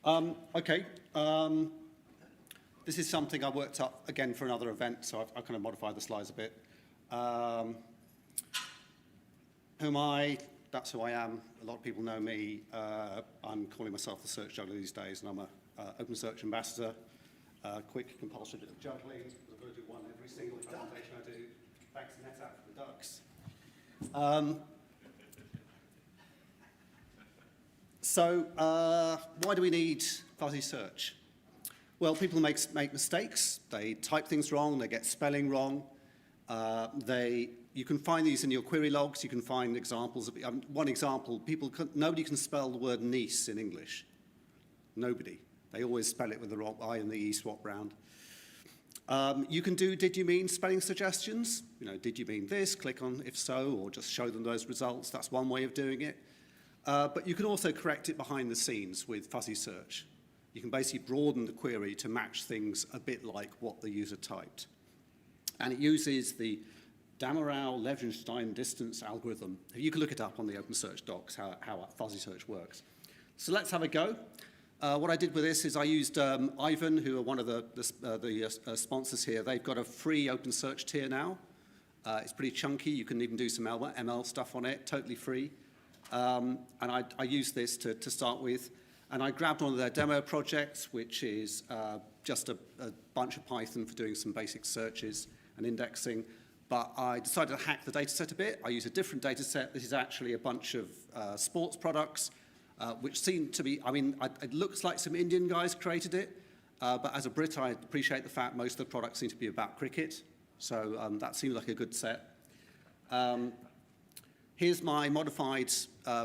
Okay. This is something I worked up again for another event, so I've kind of modified the slides a bit. Who am I? That's who I am. A lot of people know me. I'm calling myself the search juggler these days, and I'm a OpenSearch ambassador. Quick compulsory bit of juggling. I'm going to do one every single presentation I do. Thanks to NetApp for the ducks. So why do we need fuzzy search? Well, people make mistakes. They type things wrong. They get spelling wrong. You can find these in your query logs. You can find examples. One example, nobody can spell the word niece in English. Nobody. They always spell it with the wrong I and the E swap round. You can do did you mean spelling suggestions. Did you mean this? Click on if so, or just show them those results. That's one way of doing it. But you can also correct it behind the scenes with fuzzy search. You can basically broaden the query to match things a bit like what the user typed. And it uses the Damerau-Levenshtein distance algorithm. You can look it up on the OpenSearch docs, how fuzzy search works. So let's have a go. What I did with this is I used Ivan, who are one of the sponsors here. They've got a free OpenSearch tier now. It's pretty chunky. You can even do some ML stuff on it, totally free. And I used this to start with. And I grabbed one of their demo projects, which is just a bunch of Python for doing some basic searches and indexing. But I decided to hack the data set a bit. I use a different data set. This is actually a bunch of sports products, which seem to be, it looks like some Indian guys created it. But as a Brit, I appreciate the fact most of the products seem to be about cricket. So that seems like a good set. Here's my modified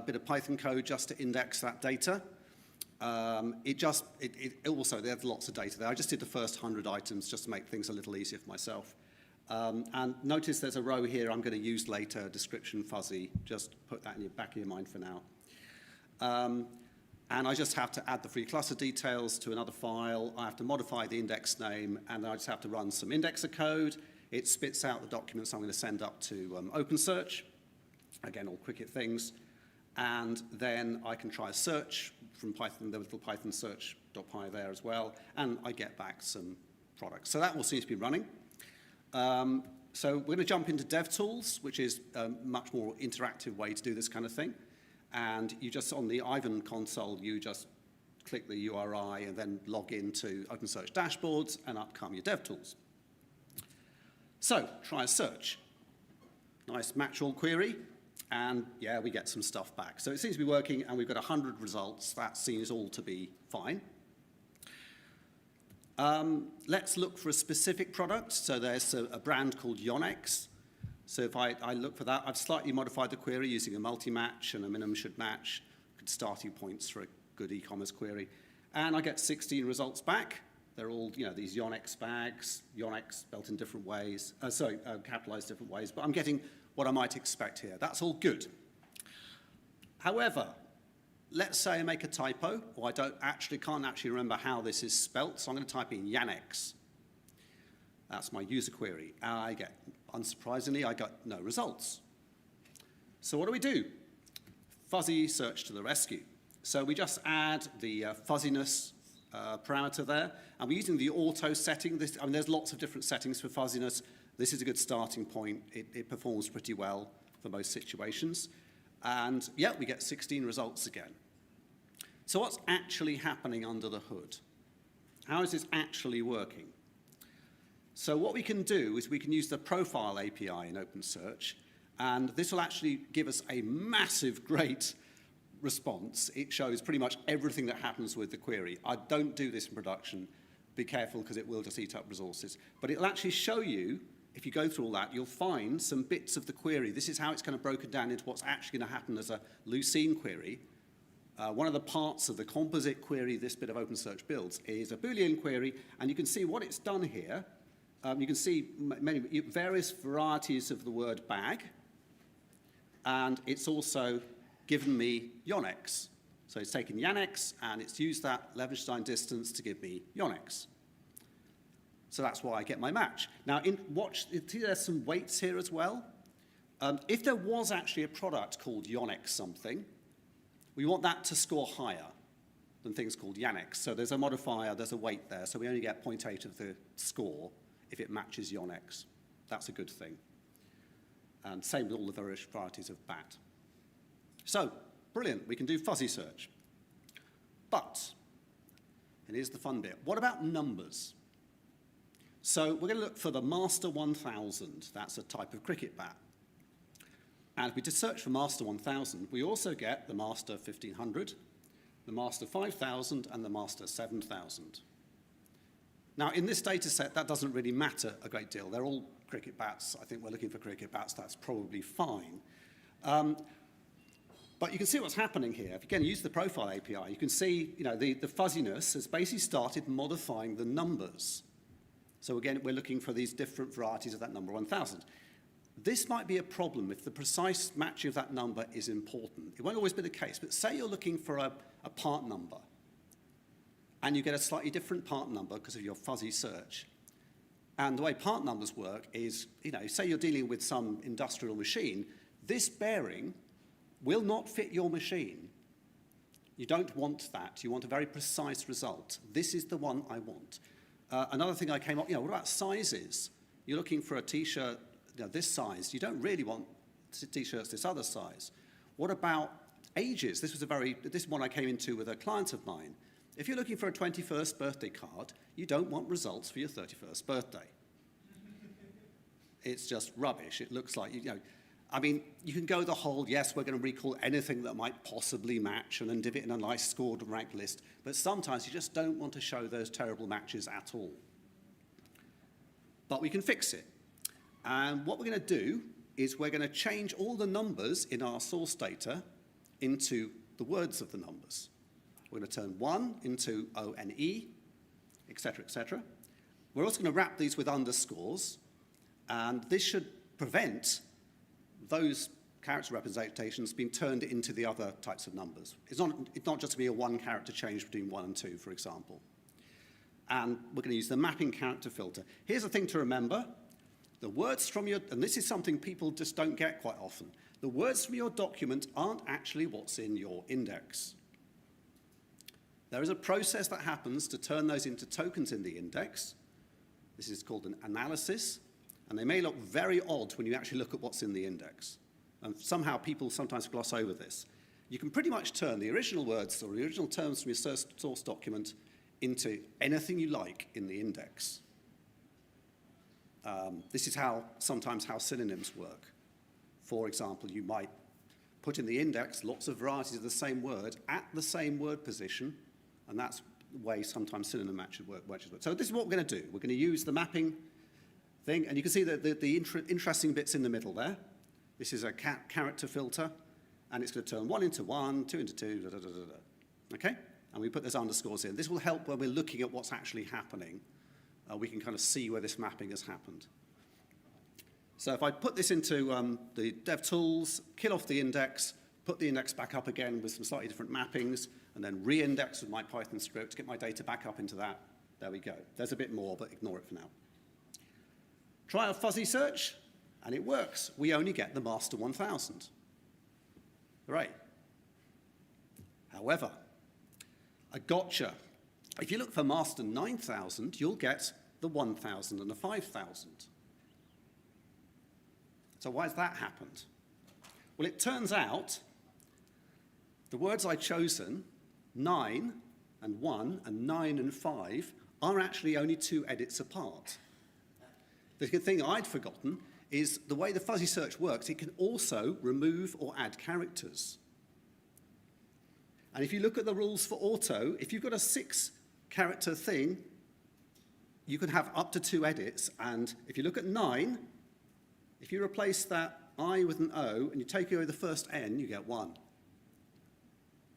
bit of Python code just to index that data. Also, there's lots of data there. I just did the first 100 items just to make things a little easier for myself. And notice there's a row here I'm going to use later, description fuzzy. Just put that in the back of your mind for now. And I just have to add the free cluster details to another file. I have to modify the index name, and then I just have to run some indexer code. It spits out the documents I'm going to send up to OpenSearch. Again, all cricket things. And then I can try a search from Python, the little Python search.py there as well, and I get back some products. So that all seems to be running. So we're going to jump into DevTools, which is a much more interactive way to do this kind of thing. And you just, on the Ivan console, you just click the URI and then log into OpenSearch dashboards, and up come your DevTools. So try a search. Nice match all query. And yeah, we get some stuff back. So it seems to be working, and we've got 100 results. That seems all to be fine. Let's look for a specific product. So there's a brand called Yonex. So if I look for that, I've slightly modified the query using a multi-match and a minimum should match, good starting points for a good e-commerce query. And I get 16 results back. They're all, these Yonex bags, Yonex spelt in different ways, capitalized different ways, but I'm getting what I might expect here. That's all good. However, let's say I make a typo, or I can't actually remember how this is spelt, so I'm going to type in Yanex. That's my user query. And unsurprisingly, I got no results. So what do? Fuzzy search to the rescue. So we just add the fuzziness parameter there, and we're using the auto setting. There's lots of different settings for fuzziness. This is a good starting point. It performs pretty well for most situations. And yeah, we get 16 results again. So what's actually happening under the hood? How is this actually working? So what we can do is we can use the profile API in OpenSearch, and this will actually give us a massive, great response. It shows pretty much everything that happens with the query. I don't do this in production. Be careful, because it will just eat up resources. But it'll actually show you, if you go through all that, you'll find some bits of the query. This is how it's kind of broken down into what's actually going to happen as a Lucene query. One of the parts of the composite query this bit of OpenSearch builds is a Boolean query, and you can see what it's done here. You can see various varieties of the word bag, and it's also given me Yonex. So it's taken Yanex, and it's used that Levenshtein distance to give me Yonex. So that's why I get my match. Now, there's some weights here as well. If there was actually a product called Yonex something, we want that to score higher. than things called Yannick's. So there's a modifier, there's a weight there, so we only get 0.8 of the score if it matches Yannick's. That's a good thing. And same with all the various varieties of BAT. So, brilliant, we can do fuzzy search. But, and here's the fun bit, what about numbers? So we're going to look for the Master 1000. That's a type of cricket bat. And if we just search for Master 1000, we also get the Master 1500, the Master 5000, and the Master 7000. Now, in this data set, that doesn't really matter a great deal. They're all cricket bats. I think we're looking for cricket bats. That's probably fine. But you can see what's happening here. If you again use the profile API, you can see the fuzziness has basically started modifying the numbers. So again, we're looking for these different varieties of that number 1000. This might be a problem if the precise matching of that number is important. It won't always be the case, but say you're looking for a part number, and you get a slightly different part number because of your fuzzy search. And the way part numbers work is, say you're dealing with some industrial machine, this bearing will not fit your machine. You don't want that. You want a very precise result. This is the one I want. Another thing I came up, what about sizes? You're looking for a T-shirt this size. You don't really want T-shirts this other size. What about ages? This is one I came into with a client of mine. If you're looking for a 21st birthday card, you don't want results for your 31st birthday. It's just rubbish. It looks like, you can go the whole, yes, we're going to recall anything that might possibly match and then div it in a nice scored and ranked list, but sometimes you just don't want to show those terrible matches at all. But we can fix it. And what we're going to do is we're going to change all the numbers in our source data into the words of the numbers. We're going to turn 1 into O-N-E, et cetera, et cetera. We're also going to wrap these with underscores, and this should prevent those character representations being turned into the other types of numbers. It's not just going to be a one character change between 1 and 2, for example. And we're going to use the mapping character filter. Here's the thing to remember. The words from your, and this is something people just don't get quite often, the words from your document aren't actually what's in your index. There is a process that happens to turn those into tokens in the index. This is called an analysis, and they may look very odd when you actually look at what's in the index. And somehow people sometimes gloss over this. You can pretty much turn the original words or the original terms from your source document into anything you like in the index. This is sometimes how synonyms work. For example, you might put in the index lots of varieties of the same word at the same word position, and that's the way sometimes synonym matches work. So this is what we're going to do. We're going to use the mapping thing, and you can see the interesting bits in the middle there. This is a character filter, and it's going to turn 1 into 1, 2 into 2, da, da, da, da, da. Okay? And we put those underscores in. This will help when we're looking at what's actually happening. We can kind of see where this mapping has happened. So if I put this into the DevTools, kill off the index, put the index back up again with some slightly different mappings, and then re-index with my Python script, get my data back up into that, there we go. There's a bit more, but ignore it for now. Try a fuzzy search, and it works. We only get the master 1000. Right. However, a gotcha. If you look for master 9000, you'll get the 1000 and the 5000. So why has that happened? Well, it turns out the words I've chosen, 9 and 1 and 9 and 5, are actually only 2 edits apart. The thing I'd forgotten is the way the fuzzy search works, it can also remove or add characters. And if you look at the rules for auto, if you've got a 6-character thing, you can have up to 2 edits. And if you look at 9, if you replace that I with an O and you take away the first N, you get 1.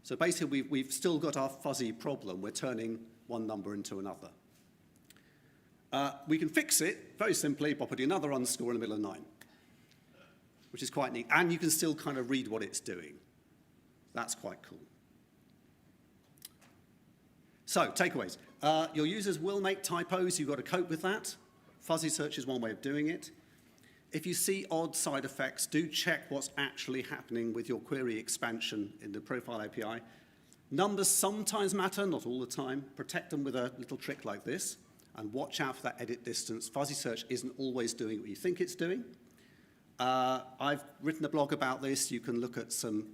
So basically, we've still got our fuzzy problem. We're turning one number into another. We can fix it very simply by putting another underscore in the middle of 9, which is quite neat. And you can still kind of read what it's doing. That's quite cool. So, takeaways. Your users will make typos. You've got to cope with that. Fuzzy search is one way of doing it. If you see odd side effects, do check what's actually happening with your query expansion in the profile API. Numbers sometimes matter, not all the time. Protect them with a little trick like this, and watch out for that edit distance. Fuzzy search isn't always doing what you think it's doing. I've written a blog about this. You can look at some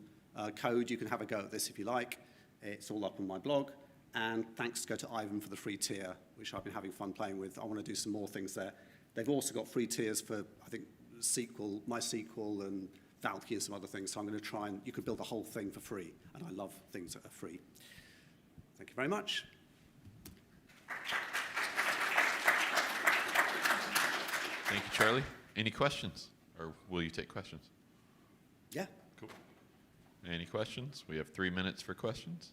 code. You can have a go at this if you like. It's all up on my blog. And thanks go to Ivan for the free tier, which I've been having fun playing with. I want to do some more things there. They've also got free tiers for, I think, SQL, MySQL, and Valky and some other things. So I'm going to try and, you could build the whole thing for free. And I love things that are free. Thank you very much. Thank you, Charlie. Any questions? Or will you take questions? Yeah. Cool. Any questions? We have 3 minutes for questions.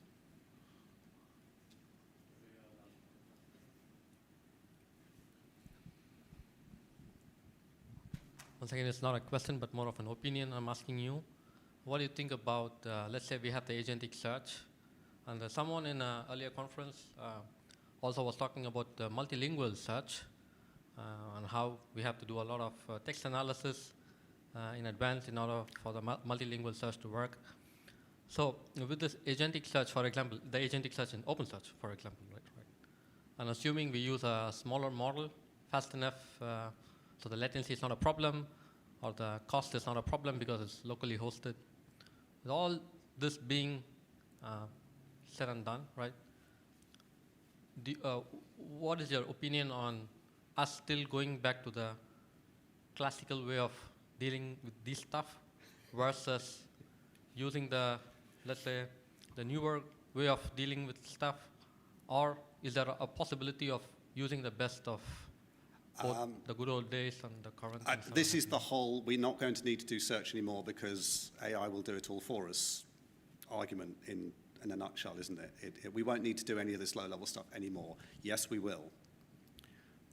Once again, it's not a question, but more of an opinion I'm asking you. What do you think about, let's say we have the agentic search, and someone in an earlier conference also was talking about the multilingual search and how we have to do a lot of text analysis in advance in order for the multilingual search to work. So with this agentic search, for example, the agentic search in OpenSearch, for example, right? And assuming we use a smaller model, fast enough, so the latency is not a problem, or the cost is not a problem because it's locally hosted. With all this being said and done, right? What is your opinion on us still going back to the classical way of dealing with this stuff versus using the, let's say, the newer way of dealing with stuff? Or is there a possibility of using the best of both the good old days and the current? This is the whole, we're not going to need to do search anymore because AI will do it all for us argument in a nutshell, isn't it? We won't need to do any of this low-level stuff anymore. Yes, we will.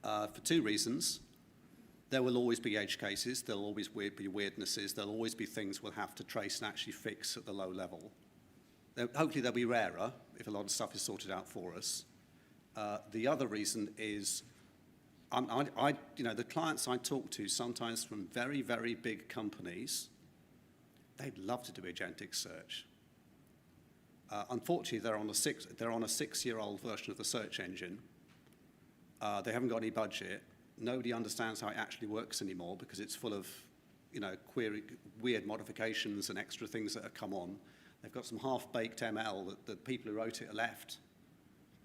For two reasons. There will always be edge cases. There'll always be weirdnesses. There'll always be things we'll have to trace and actually fix at the low level. Hopefully they'll be rarer if a lot of stuff is sorted out for us. The other reason is the clients I talk to, sometimes from very, very big companies, they'd love to do agentic search. Unfortunately, they're on a 6-year-old version of the search engine. They haven't got any budget. Nobody understands how it actually works anymore because it's full of, weird modifications and extra things that have come on. They've got some half-baked ML that the people who wrote it left.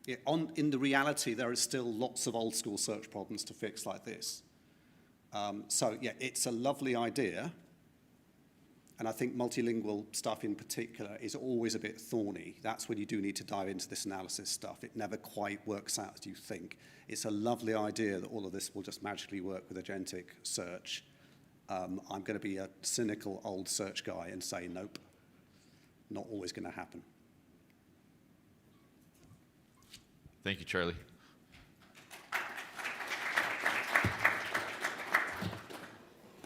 In the reality, there is still lots of old-school search problems to fix like this. It's a lovely idea, and I think multilingual stuff in particular is always a bit thorny. That's when you do need to dive into this analysis stuff. It never quite works out as you think. It's a lovely idea that all of this will just magically work with agentic search. I'm going to be a cynical old search guy and say, nope, not always going to happen. Thank you, Charlie.